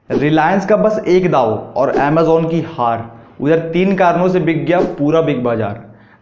रिलायंस का बस एक दाव और अमेजोन की हार। उधर तीन कारणों से बिक गया पूरा बिग बाजार।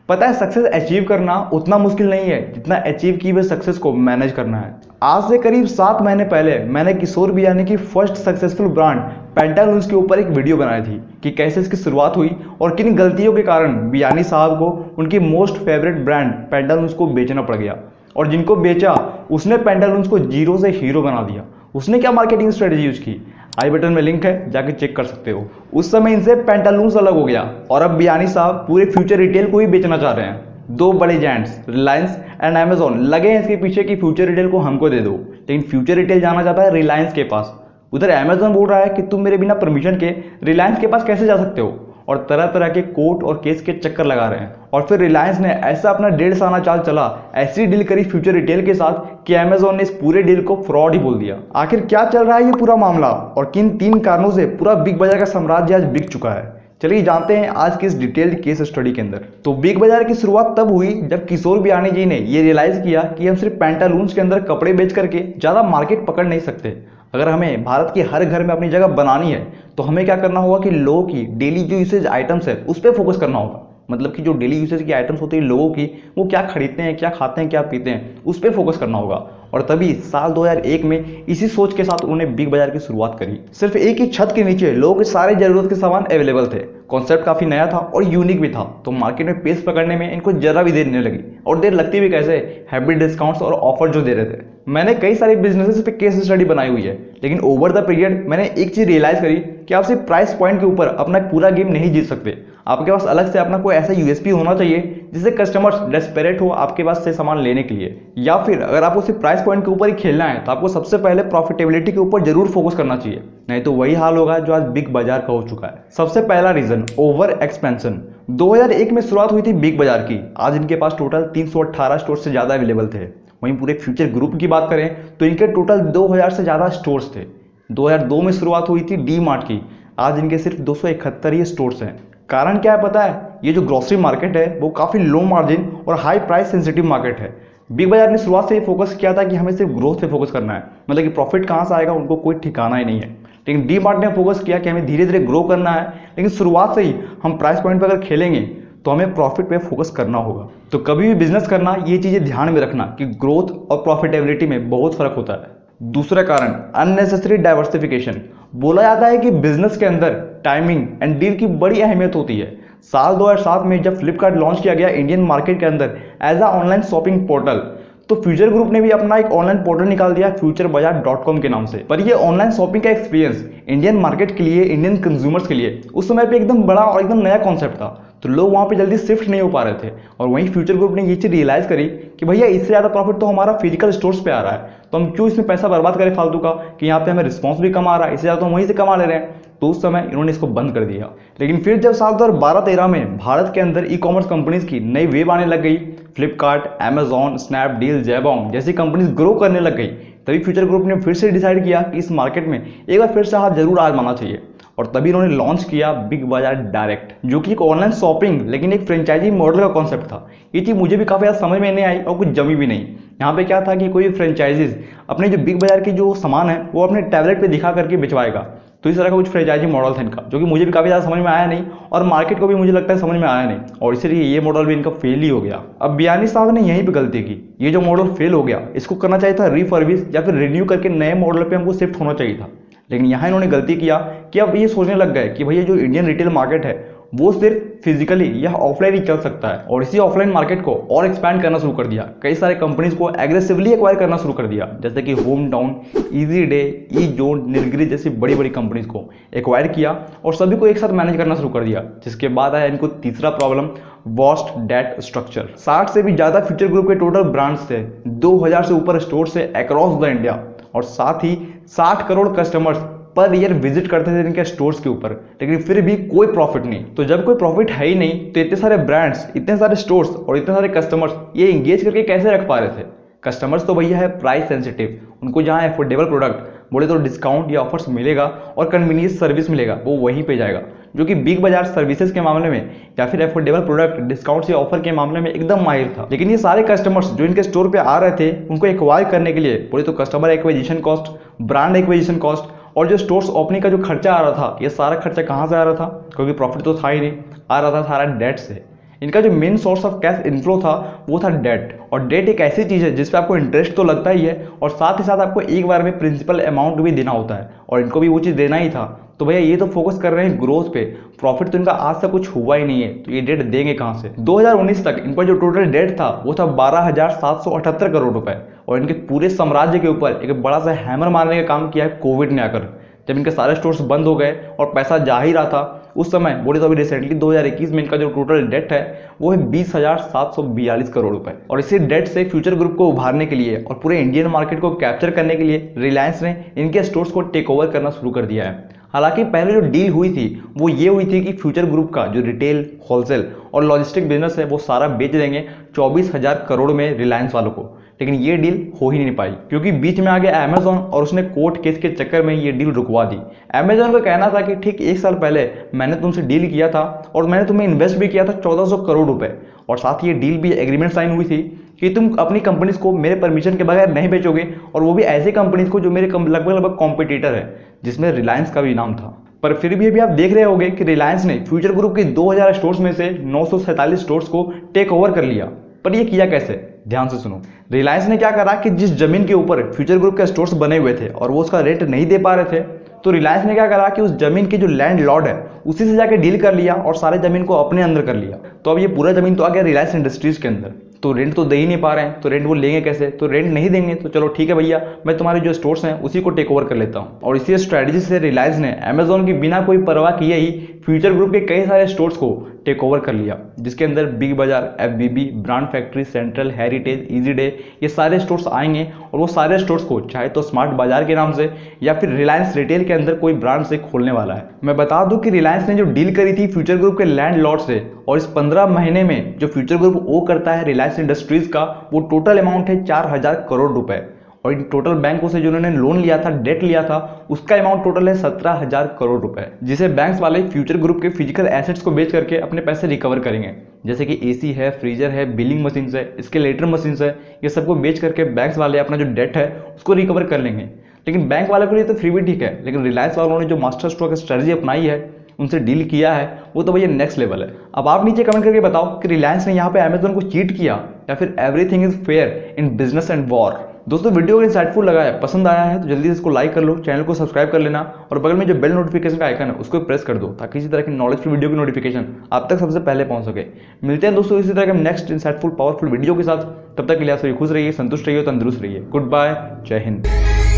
पता है, सक्सेस अचीव करना उतना मुश्किल नहीं है जितना अचीव की हुई सक्सेस को मैनेज करना है। आज से करीब 7 महीने पहले मैंने किशोर बियानी की फर्स्ट सक्सेसफुल ब्रांड पेंटालूंस के ऊपर एक वीडियो बनाई थी कि कैसे इसकी शुरुआत हुई और किन गलतियों के कारण बियानी साहब को उनकी मोस्ट फेवरेट ब्रांड पेंटालूंस को बेचना पड़ गया। और जिनको बेचा उसने पेंटालूंस को जीरो से हीरो बना दिया। उसने क्या मार्केटिंग स्ट्रेटेजी यूज की, आई बटन में लिंक है, जाके चेक कर सकते हो। उस समय इनसे पेंटालूंस अलग हो गया और अब बियानी साहब पूरे फ्यूचर रिटेल को ही बेचना चाह रहे हैं। दो बड़े जायंट्स रिलायंस एंड अमेजोन लगे हैं इसके पीछे कि फ्यूचर रिटेल को हमको दे दो, लेकिन फ्यूचर रिटेल जाना चाहता है रिलायंस के पास। उधर अमेजोन बोल रहा है कि तुम मेरे बिना परमिशन के रिलायंस के पास कैसे जा सकते हो, और तरह तरह के कोर्ट और केस के चक्कर लगा रहे हैं। और फिर रिलायंस ने ऐसा अपना 1.5 चाल चला, ऐसी डील करी फ्यूचर रिटेल के साथ कि अमेजोन ने इस पूरे डील को फ्रॉड ही बोल दिया। आखिर क्या चल रहा है ये पूरा मामला और किन तीन कारणों से पूरा बिग बाजार का साम्राज्य आज बिक चुका है, चलिए जानते हैं आज की इस डिटेल्ड केस स्टडी के अंदर। तो बिग बाजार की शुरुआत तब हुई जब किशोर बियानी जी ने ये रियलाइज किया कि हम सिर्फ पेंटालूंस के अंदर कपड़े बेच करके ज्यादा मार्केट पकड़ नहीं सकते। अगर हमें भारत के हर घर में अपनी जगह बनानी है तो हमें क्या करना होगा कि लोगों की डेली जो यूसेज आइटम्स है उस पर फोकस करना होगा। मतलब कि जो डेली यूसेज की आइटम्स होती है लोगों की, वो क्या खरीदते हैं, क्या खाते हैं, क्या पीते हैं, उस पर फोकस करना होगा। और तभी साल 2001 में इसी सोच के साथ उन्होंने बिग बाजार की शुरुआत करी। सिर्फ एक ही छत के नीचे लोगों के सारे जरूरत के सामान अवेलेबल थे। कॉन्सेप्ट काफी नया था और यूनिक भी था, तो मार्केट में पेस पकड़ने में इनको जरा भी देर नहीं लगी। और देर लगती भी कैसे, हैवी डिस्काउंट्स और ऑफर जो दे रहे थे। मैंने कई सारे बिजनेसेस पे केस स्टडी बनाई हुई है, लेकिन ओवर द पीरियड मैंने एक चीज रियलाइज करी कि आप सिर्फ प्राइस पॉइंट के ऊपर अपना पूरा गेम नहीं जीत सकते। आपके पास अलग से अपना कोई ऐसा यूएसपी होना चाहिए जिससे कस्टमर्स डेस्परेट हो आपके पास से सामान लेने के लिए। या फिर अगर आपको सिर्फ प्राइस पॉइंट के ऊपर ही खेलना है तो आपको सबसे पहले प्रॉफिटेबिलिटी के ऊपर जरूर फोकस करना चाहिए, नहीं तो वही हाल होगा जो आज बिग बाजार का हो चुका है। सबसे पहला रीजन, ओवर एक्सपेंशन। 2001 में शुरुआत हुई थी बिग बाजार की। आज इनके पास टोटल 318 स्टोर से ज्यादा अवेलेबल थे। वहीं पूरे फ्यूचर ग्रुप की बात करें तो इनके टोटल 2000 से ज्यादा स्टोर्स थे। 2002 में शुरुआत हुई थी डी मार्ट की। आज इनके सिर्फ 271 ही स्टोर्स हैं। कारण क्या है पता है, ये जो ग्रोसरी मार्केट है वो काफी लो मार्जिन और हाई प्राइस सेंसिटिव मार्केट है। बिग बाजार ने शुरुआत से ये फोकस किया था कि हमें सिर्फ ग्रोथ पे फोकस करना है, मतलब कि प्रॉफिट कहाँ से आएगा उनको कोई ठिकाना ही नहीं है। लेकिन डी मार्ट ने फोकस किया कि हमें धीरे धीरे ग्रो करना है, लेकिन शुरुआत से ही हम प्राइस पॉइंट पर अगर खेलेंगे तो हमें प्रॉफिट पे फोकस करना होगा। तो कभी भी बिजनेस करना ये चीजें ध्यान में रखना कि ग्रोथ और प्रॉफिटेबिलिटी में बहुत फर्क होता है। दूसरा कारण, अननेसेसरी डाइवर्सिफिकेशन। बोला जाता है कि बिजनेस के अंदर टाइमिंग एंड डील की बड़ी अहमियत होती है। साल 2007 में जब फ्लिपकार्ट लॉन्च किया गया इंडियन मार्केट के अंदर as a online shopping portal, तो फ्यूचर ग्रुप ने भी अपना एक ऑनलाइन पोर्टल निकाल दिया futurebazaar.com के नाम से। पर ये ऑनलाइन शॉपिंग का एक्सपीरियंस इंडियन मार्केट के लिए, इंडियन कंज्यूमर्स के लिए उस समय पे एकदम बड़ा और एकदम नया कॉन्सेप्ट था, तो लोग वहां पे जल्दी शिफ्ट नहीं हो पा रहे थे। और वहीं फ्यूचर ग्रुप ने ये चीज रियलाइज करी कि भैया इससे ज्यादा प्रॉफिट तो हमारा फिजिकल स्टोर्स पे आ रहा है, तो हम क्यों इसमें पैसा बर्बाद करें फालतू का, कि यहाँ पे हमें रिस्पॉन्स भी कम आ रहा है, इससे ज्यादा तो हम वहीं से कमा ले रहे हैं। तो उस समय इन्होंने इसको बंद कर दिया। लेकिन फिर जब साल 2012-13 में भारत के अंदर ई कॉमर्स कंपनीज की नई वेव आने लग गई, फ्लिपकार्ट, अमेजॉन, स्नैपडील, जैबोंग जैसी कंपनीज ग्रो करने लग गई, तभी फ्यूचर ग्रुप ने फिर से डिसाइड किया कि इस मार्केट में एक बार फिर से हाथ जरूर आजमाना चाहिए। और तभी इन्होंने लॉन्च किया बिग बाजार डायरेक्ट, जो कि एक ऑनलाइन शॉपिंग लेकिन एक फ्रेंचाइजी मॉडल का कॉन्सेप्ट था। ये चीज मुझे भी काफी ज्यादा समझ में नहीं आई और कुछ जमी भी नहीं। यहाँ पे क्या था कि कोई फ्रेंचाइजीज अपने जो बिग बाजार के जो सामान है वो अपने टैबलेट पे दिखा करके बिचवाएगा। तो इस तरह का कुछ फ्रेंचाइजी मॉडल था इनका, जो कि मुझे भी काफी ज्यादा समझ में आया नहीं और मार्केट को भी मुझे लगता है समझ में आया नहीं, और इसीलिए ये मॉडल भी इनका फेल ही हो गया। अब बियानी साहब ने यहीं पे गलती की। ये जो मॉडल फेल हो गया इसको करना चाहिए था रिफर्बिश या फिर रिन्यू करके नए मॉडल पे हमको शिफ्ट होना चाहिए था। लेकिन यहाँ इन्होंने गलती किया कि अब ये सोचने लग गए कि भैया जो इंडियन रिटेल मार्केट है वो सिर्फ फिजिकली या ऑफलाइन ही चल सकता है, और इसी ऑफलाइन मार्केट को और एक्सपैंड करना शुरू कर दिया। कई सारे कंपनीज को एग्रेसिवली एक्वायर करना शुरू कर दिया, जैसे कि होम टाउन, इजी डे, ई जोन, निर्गिरी जैसी बड़ी बड़ी कंपनीज को एक्वायर किया और सभी को एक साथ मैनेज करना शुरू कर दिया। जिसके बाद आया इनको तीसरा प्रॉब्लम, वॉस्ट डेट स्ट्रक्चर। 60 से भी ज्यादा फ्यूचर ग्रुप के टोटल ब्रांड्स थे, 2000 से ऊपर स्टोर से अक्रॉस द इंडिया, और साथ ही 60 crore customers per year visit करते थे इनके स्टोर्स के ऊपर, लेकिन फिर भी कोई प्रॉफिट नहीं। तो जब कोई प्रॉफिट है ही नहीं तो इतने सारे ब्रांड्स, इतने सारे स्टोर्स और इतने सारे कस्टमर्स ये एंगेज करके कैसे रख पा रहे थे। कस्टमर्स तो भैया है प्राइस सेंसिटिव, उनको जहाँ एफोर्डेबल प्रोडक्ट बोले तो डिस्काउंट या ऑफर्स मिलेगा और कन्वीनियंस सर्विस मिलेगा, वो वहीं पे जाएगा। जो कि बिग बाजार सर्विसेज के मामले में या फिर एफोर्डेबल प्रोडक्ट, डिस्काउंट या ऑफर के मामले में एकदम माहिर था। लेकिन ये सारे कस्टमर्स जो इनके स्टोर पे आ रहे थे उनको एक्वायर करने के लिए बोले तो customer acquisition cost, brand acquisition cost और जो स्टोर्स ओपनिंग का जो खर्चा आ रहा था, ये सारा खर्चा कहाँ से आ रहा था? क्योंकि प्रॉफिट तो था ही नहीं, आ रहा था सारा डेट से। इनका जो main source of cash inflow था वो था डेट। और डेट एक ऐसी चीज़ है जिस पे आपको इंटरेस्ट तो लगता ही है और साथ ही साथ आपको एक बार में प्रिंसिपल अमाउंट भी देना होता है, और इनको भी वो चीज़ देना ही था। तो भैया ये तो फोकस कर रहे हैं ग्रोथ पे, प्रॉफिट तो इनका आज तक कुछ हुआ ही नहीं है, तो ये डेट देंगे कहाँ से? 2019 तक इन पर जो टोटल डेट था वो था 12,778 करोड़ रुपए। और इनके पूरे साम्राज्य के ऊपर एक बड़ा सा हैमर मारने का काम किया है कोविड ने आकर। जब इनके सारे स्टोर्स बंद हो गए और पैसा जा ही रहा था उस समय, बोले तो अभी रिसेंटली 2021 में इनका जो टोटल डेट है वो है 20,742 करोड़ रुपए। और इसी डेट से फ्यूचर ग्रुप को उभारने के लिए और पूरे इंडियन मार्केट को कैप्चर करने के लिए रिलायंस ने इनके स्टोर्स को टेक ओवर करना शुरू कर दिया है। हालांकि पहले जो डील हुई थी वो ये हुई थी कि फ्यूचर ग्रुप का जो रिटेल, होलसेल और लॉजिस्टिक बिजनेस है वो सारा बेच देंगे 24,000 करोड़ में रिलायंस वालों को। लेकिन ये डील हो ही नहीं पाई क्योंकि बीच में आ गया अमेजॉन और उसने कोर्ट केस के चक्कर में ये डील रुकवा दी। अमेजॉन का कहना था कि ठीक 1 साल पहले मैंने तुमसे डील किया था और मैंने तुम्हें इन्वेस्ट भी किया था 1400 करोड़ रुपए, और साथ ही ये डील भी एग्रीमेंट साइन हुई थी कि तुम अपनी कंपनीज को मेरे परमिशन के बगैर नहीं बेचोगे, और वो भी ऐसी कंपनीज को जो मेरे लगभग कॉम्पिटिटर है, जिसमें रिलायंस का भी नाम था। पर फिर भी अभी आप देख रहे होंगे कि रिलायंस ने फ्यूचर ग्रुप के 2000 स्टोर्स में से 947 स्टोर्स को टेक ओवर कर लिया। पर ये किया कैसे? ध्यान से सुनो। रिलायंस ने क्या करा कि जिस जमीन के ऊपर फ्यूचर ग्रुप के स्टोर्स बने हुए थे और वो उसका रेंट नहीं दे पा रहे थे, तो रिलायंस ने क्या करा कि उस जमीन के जो लैंड लॉर्ड है उसी से जाके डील कर लिया और सारे जमीन को अपने अंदर कर लिया। तो अब ये पूरा जमीन तो आ गया रिलायंस इंडस्ट्रीज के अंदर। तो रेंट तो दे ही नहीं पा रहे हैं, तो रेंट वो लेंगे कैसे? तो रेंट नहीं देंगे तो चलो ठीक है भैया, मैं तुम्हारे जो स्टोर्स हैं उसी को टेक ओवर कर लेता हूँ। और इसी स्ट्रेटजी से रिलायंस ने अमेजॉन की बिना कोई परवाह किए ही फ्यूचर ग्रुप के कई सारे स्टोर्स को टेक ओवर कर लिया, जिसके अंदर बिग बाजार, FBB, brand factory, central, heritage, easy day, ये सारे स्टोर्स आएंगे। और वो सारे स्टोर्स को चाहे तो स्मार्ट बाजार के नाम से या फिर रिलायंस रिटेल के अंदर कोई ब्रांड से खोलने वाला है। मैं बता दूं कि रिलायंस ने जो डील करी थी फ्यूचर ग्रुप के लैंड लॉर्ड से, और इस 15 महीने में जो फ्यूचर ग्रुप ओ करता है रिलायंस इंडस्ट्रीज का, वो टोटल अमाउंट है 4,000 करोड़ रुपए। और इन टोटल बैंकों से जो उन्होंने लोन लिया था, डेट लिया था, उसका अमाउंट टोटल है 17,000 करोड़ रुपए, जिसे बैंक्स वाले फ्यूचर ग्रुप के फिजिकल एसेट्स को बेच करके अपने पैसे रिकवर करेंगे। जैसे कि एसी है, फ्रीजर है, बिलिंग मशीन है, स्केलेटर मशीन है, ये सबको बेच करके बैंक्स वाले अपना जो डेट है उसको रिकवर कर लेंगे। लेकिन बैंक वालों के लिए तो फ्री भी ठीक है, लेकिन रिलायंस वालों ने जो मास्टर स्ट्रोक स्ट्रेटजी अपनाई है, उनसे डील किया है, वो तो भैया नेक्स्ट लेवल है। अब आप नीचे कमेंट करके बताओ कि रिलायंस ने यहाँ पे अमेजॉन को चीट किया या फिर everything is fair in business and war. दोस्तों वीडियो को इंसाइटफुल लगा है, पसंद आया है तो जल्दी से इसको लाइक कर लो, चैनल को सब्सक्राइब कर लेना और बगल में जो बेल नोटिफिकेशन का आइकन है उसको प्रेस कर दो ताकि इसी तरह की नॉलेज की वीडियो की नोटिफिकेशन आप तक सबसे पहले पहुंच सके। मिलते हैं दोस्तों इसी तरह के नेक्स्ट इंसाइटफुल पावरफुल वीडियो के साथ। तब तक के लिए आप सभी खुश रहिए, संतुष्ट रहिए, तंदुरुस्त रहिए। गुड बाय, जय हिंद।